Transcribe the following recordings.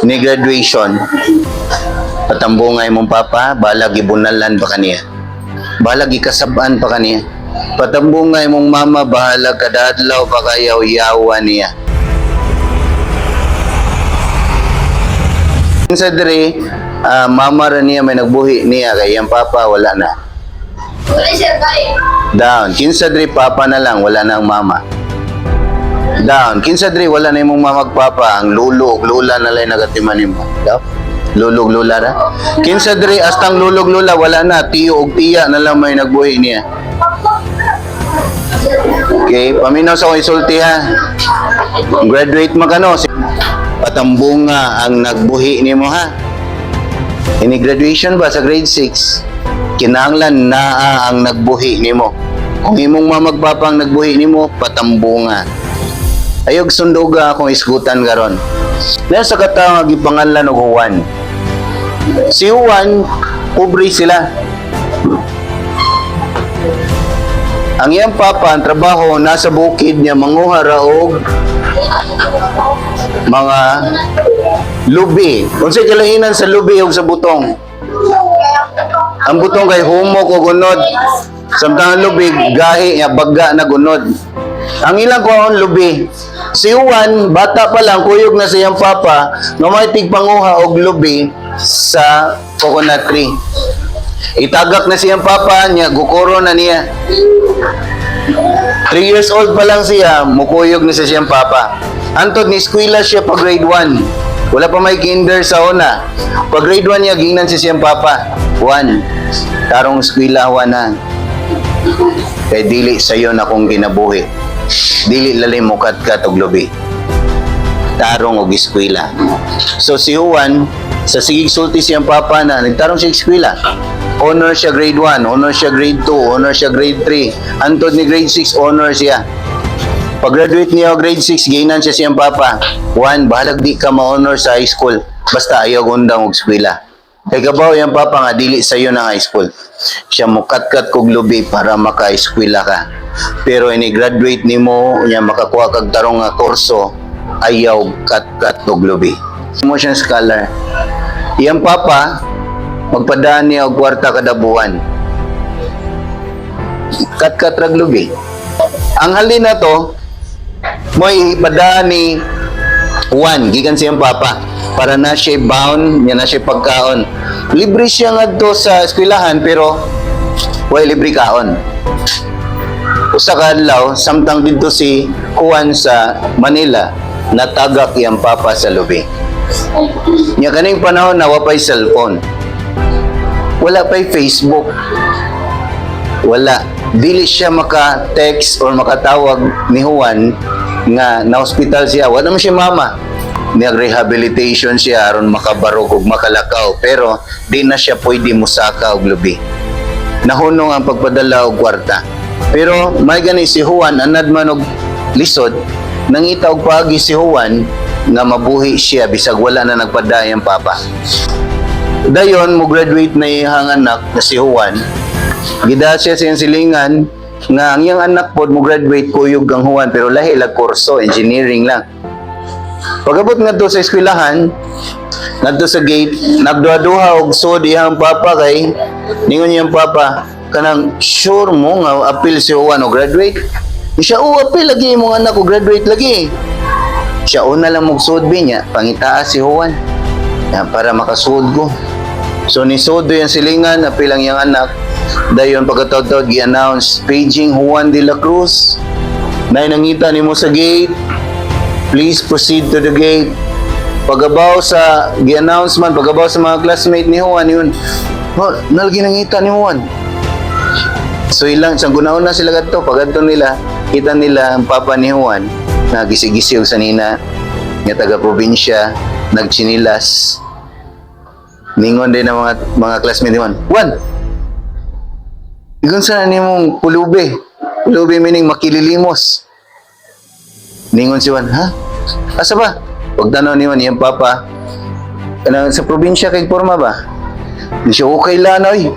ni graduation. Patambungay mong papa, balag ibunalan pa kaniya. Balag ikasabaan pa kaniya. Patambungay mong mama, bahalag kadadlaw pa kayaw-yawa niya. Sa diri, mama ra niya may nagbuhi niya, kaya yung papa wala na. Down. Kinsa diri papa na lang, wala na ang mama. Down. Kinsa diri wala na imong mamagpapa, ang lulo ug lula na lay nagatiman nimo. Down. Lulog lula ra. Kinsa diri astang lulog lula wala na, tiyo ug tiya na lang may nagbuhi niya. Okay, paminaw sa akong isulti ha. Graduate magano, patambunga ang nagbuhi nimo ha. Ini graduation ba sa grade 6? Kinahanglan naa ang nagbuhi nimo. Kung imong mamagpapang nagbuhi nimo, patambunga. Ayog sunduga akong isgutan karon. Nasa katawo nga gipanganlan og Juan. Si Juan, pobre sila. Ang iyang papa, ang trabaho nasa bukid niya manguha ra og mga lubi. Unsay kalainan sa lubi ug sa butong? Ang butong kay humok o gunod. Samtang ang lubi, gahi, baga na gunod. Ang ilang kuhaon lubi. Si Juan, bata pa lang, kuyog na sa iyang papa, nga may tigpanguha og lubi sa coconut tree. Itagak na siyang papa niya, gukuro na niya. 3 years old pa lang siya, mukuyog na sa siyang papa. Antod ni eskwela siya pa grade 1. Wala pa may kinder sa una. Pag grade 1 niya, gingnan si siyang papa. 1. Tarong eskwela na. Kay dili sayo na kong ginabuhi. Dili lalim mo kat og lubi. Tarong og eskwela. So si Juan, sa sigig sulti siyang papa na, nagtarong siya eskwela. Honor siya grade 1, honor siya grade 2, honor siya grade 3. Antod ni grade 6, honor siya. Pag-graduate niya grade 6, gainan siya siyang papa. 1, bahalag di ka ma-honor sa high school. Basta ayaw gundang og eskwela. Kay kabaw yung papa nga, dili sa'yo ng high school. Siya mukat-kat kog lubi para maka-eskwela ka. Pero ini-graduate ni mo, niya makakuha kag tarong nga kurso, ayaw kat-kat kog lubi. Emotion scholar. Iyang papa, magpadaan niya og kwarta kada buwan. Kat-kat rag lubi. Ang halin na to, mo'y ipadaan ni Juan, gikan siyang papa, para na siya bound, niya na siya pagkaon. Libre siya nga to sa eskwelahan, pero way libre kaon. Usa ka adlaw, samtang dito si Juan sa Manila, natagak iyang papa sa lubi. Nya kaning panahon na wapay cellphone. Wala pa'y Facebook. Wala. Dili siya maka-text or makatawag ni Juan nga na-hospital siya. Wala naman siya mama. Nag-rehabilitation siya aron makabarog ug makalakaw. Pero di na siya pwede musaka og lubi. Nahunong ang pagpadala og kwarta. Pero may gani si Juan, anad man og lisod, nangita og paagi si Juan nga mabuhi siya bisag wala na nagpadaya ang papa. Dayon mo graduate na iyang anak na si Juan. Gida siya sa iyang silingan nga ang iyang anak pod mo graduate kuyog ang Juan pero lahi lag kurso, engineering lang. Pagabot ngadto sa eskwelahan, ngadto sa gate, nagduha-duha og sud iyang papa kay ningon iyang papa, kanang sure mo nga appeal si Juan o graduate? Siya appeal lagi imong anak o graduate lagi. Siya una lang magsud niya, pangitaas si Juan. Para makasud ko. So ni Sodo yung silingan, apilang yung anak. Dayon pagkataod-taod gi-announce, paging Juan de la Cruz. Nay nangita nimo sa gate. Please proceed to the gate. Pagabaw sa gi-announcement, pagabaw sa mga classmate ni Juan yun. Oh, nalgi nangita ni Juan. So ilang sang gunaon na sila kadto, pagadto nila, kita nila ang papa ni Juan na gisi-gisi og sanina nga taga probinsya, nagchinilas. Ningon din ang mga classmate ni Juan. Juan, igon sa nimong pulubi. Pulubi meaning makililimos. Ningon si Juan, ha? Asa ba? Pagtanaw ni Juan, iyang papa, sa probinsya kay forma ba? Di siya okay lanoy.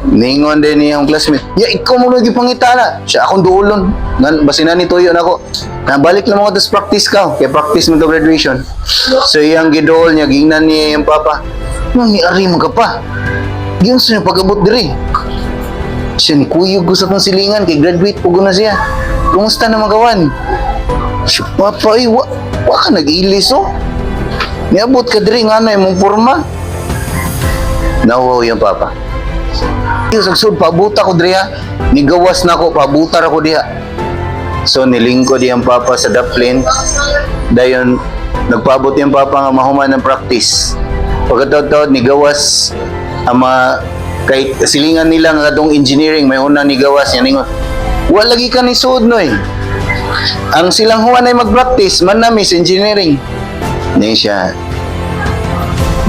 Ningon din niyang classmate, ya ikaw mo lagi pangitana. Siya akong duulon. Basinan ni Tuyo na ako. Nabalik lang ako, tapos practice ka. Kaya practice mo to graduation. So iyang gidool niya, gingnan niya yung papa. Nangyari mo ka pa. Giyon siya pag-abot diri. Siya ni kuyog ko sa tong silingan, kay graduate po na siya. Kumusta na magawan? Siya, papa, wa ka nag-ilis, oh. Niabot ka diri nga na imong porma. Nawaw yung papa. Yung sagsud, paabuta ko diri ha. Nigawas na ako, paabutar ako diha. So nilingkod yung papa sa daplin. Dayon, nagpaabot yung papa nga mahuman ng practice. Pagkataon-taon, nigawas ang mga kay silingan nila nga atong engineering, may una nigawas niya ningon. Wa lagi ka ni suod noy. Ang silang huwan ay mag-practice man nami sa engineering. Ni siya.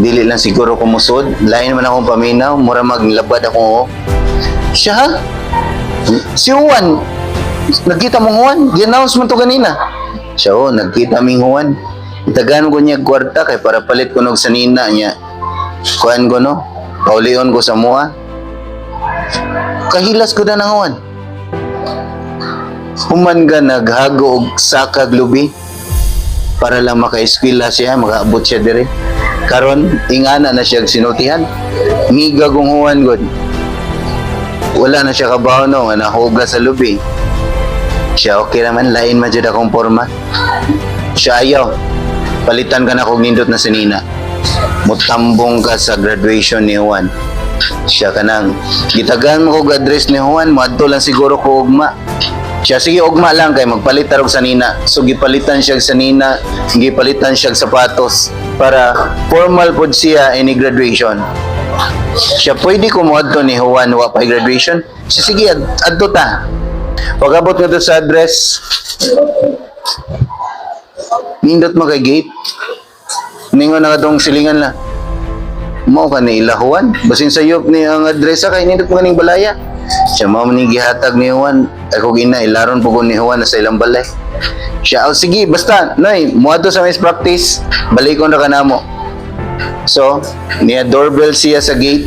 Dili lang siguro ko musod, lain man akong paminaw, mura maglabad ako. Siya ha? Si Juan, nagkita mong Juan, gi-announce mo to kanina. Siya oh, nagkita ming Juan. Itagan ko niya kwarta kay para palit ko nog sanina niya. Kuan ko no, paulion ko sa mua. Kahilas ko na ng Juan. Human ka naghago og sakag lubi para lang maka-eskwela siya, makaabot siya dire. Karon ingana na siya sinutihan. Ngiga kong Juan god. Wala na siya kabaho no, nga nahuga sa lubi. Siya okay naman, lain man dyan akong forma. Siya ayaw. Palitan ka na kung nindot na sinina. Mutambong ka sa graduation ni Juan. Siya ka nang gitagan mo kong address ni Juan, maadto lang siguro ko ugma. Siya, sige ugma lang kay magpalit tarog sa nina. So gipalitan siya sa nina, gipalitan siya sapatos para formal pod siya any graduation. Siya, pwede ko mo adto ni Juan wa pa graduation? Siya, sige adto ta. Pag-abot nga to sa address, nindot mo kay gate. Ningon na katong silingan na. Mao ka ni ilahuan. Basin sayop ni ang address kay nindot mo kaning balaya. Siya mao ni gihatag ni Juan. Ako gina ilaron po ko ni Juan sa ilang balay. Siya, oh, sige basta noy, muadto sa miss practice, balikon ra kanamo. So, niya doorbell siya sa gate.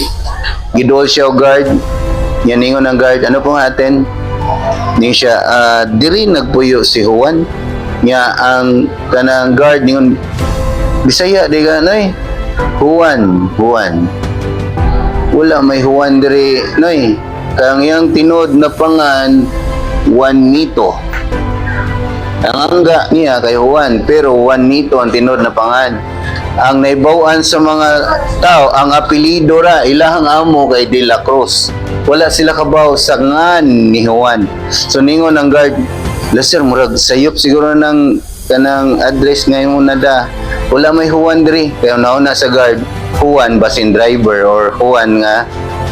Gidol siya og guard. Yan ningon ang guard, ano pong atin? Ni siya, diri nagpuyo si Juan. Niya ang kanang guard ningon, Bisaya di ka noy. Juan. Wala may Juan diri noy. Kang yang tinod na pangan Juanito. Ang angga niya kay Juan, pero Juanito ang tinod na pangan. Ang naibawan sa mga tao, ang apelido ra ilahang amo kay De La Cruz. Wala sila kabaw sa ngan ni Juan. So ningon ang guard, Laser murag sayop siguro ng kanang address ngayon na da. Wala may Juan diri. Kaya nauna sa guard, Juan basin driver or Juan nga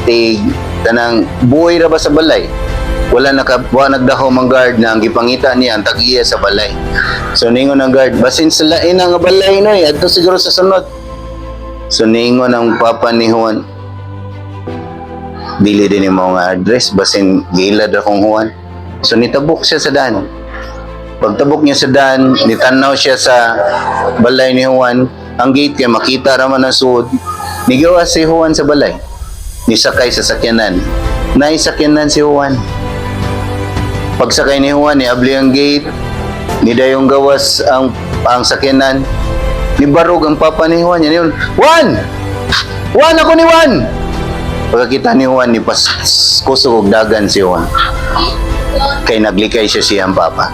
tig kanang buhay ra ba sa balay. Wala nagdaho mang guard na ang gipangita niya ang tag-iya sa balay. So ningon ang guard, basin sa lain nga balay noy, adto siguro sa sunod. So ningon ang papa ni Juan, dili din mo nga address, basin gilad akong Juan. So nitabok siya sa daan. Pagtabok niya sa daan, nitanaw siya sa balay ni Juan. Ang gate kay makita raman ang suod. Nigawas si Juan sa balay. Nisakay sa sakyanan. Naisakyanan si Juan. Pagsakay ni Juan, niabli ang gate. Nidayong gawas ang sakyanan. Nibarog ang papa ni Juan. Yan yun, Juan! Juan! Ako ni Juan! Pagkakita ni Juan, kusog dagan si Juan. Kay naglikay siya siyang papa.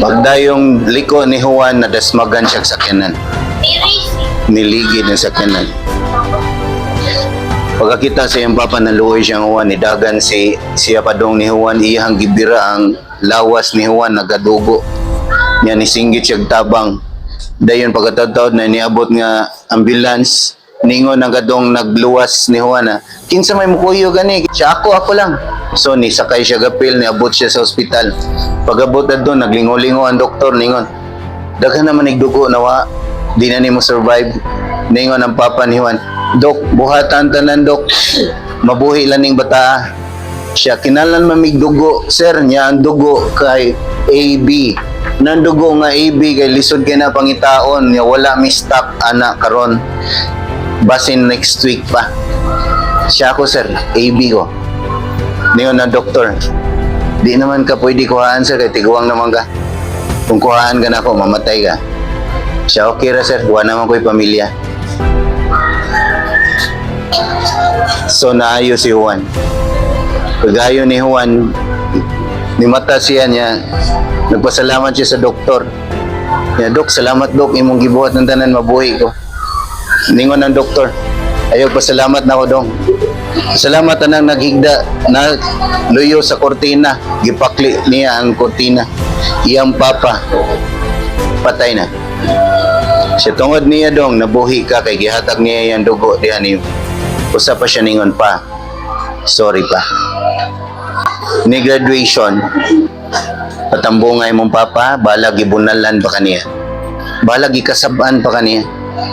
Pagdayong liko ni Juan, nadasmagan siya sa sakyanan. Niligid ang sakyanan. Pagkakita sa iyang papa, naluoy siyang Juan, nidagan siya padong ni Juan, iyang gibira ang lawas ni Juan, nagadugo. Niya nisinggit siya tabang. Dayon pagkatawad na niabot nga ambulance, ningon ang gadong nagluwas ni Juan, kinsa may mukuyo gani? Siya, ako lang. So nisakay siya gapil, niabot siya sa ospital. Pag-abot na doon, naglingo-lingo ang doktor, ningon, daghan naman nigdugo nawa, di na nimo survive. Ningon ang papa ni Juan, Dok, buhatan tanan dok, mabuhi lang ning bata. Siya, kinalan mamigdugo, sir, niya ang dugo kay AB. Nang dugo nga AB kay lisod kay na pangitaon, niya wala mi stock anak karon. Basin next week pa. Siya ako, sir. AB ko. Niyon na doktor. Di naman ka pwede kuhaan, sir. Kaya tiguang naman ka. Kung kuhaan ka na ako, mamatay ka. Siya okay ra, sir. Kuha naman ko yung pamilya. So, naayos si Juan. Kagayo ni Juan, nimata siya niya. Nagpasalamat siya sa doktor. Ya, Dok, salamat, Dok. Imong gibuhat ng tanan, mabuhi ko. Ningon ng doktor. Ayaw, pasalamat na ako, Dong. Salamat na naghigda na luyo sa kortina. Gipakli niya ang kortina. Iyang papa, patay na. Sa tungod niya, Dong, nabuhi ka kay gihatag niya yung dugo diyan niyo. Usa pa siya ningon pa. Sorry pa. Ni graduation, patambungay mong papa, balag ibunalan pa kaniya. Balag ikasabaan pa kaniya.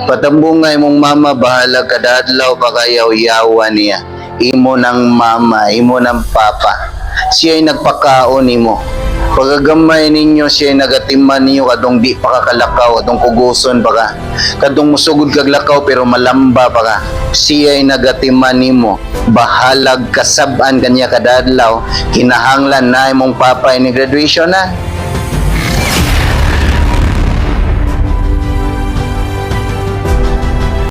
Patambungay mong mama, bahala kadadlaw pa kayaw-yawa niya. Imo ng mama, imo ng papa. Siya ay nagpakaon nimo. Pagagamay ninyo, siya ay nagatiman ninyo kadong di pa kakalakaw, kadong kuguson pa ka. Kadong musugod kag lakaw pero malamba pa ka. Siya ay nagatiman nimo. Bahalag kasabaan kanya kadadlaw. Kinahanglan na imong papa ni graduation na.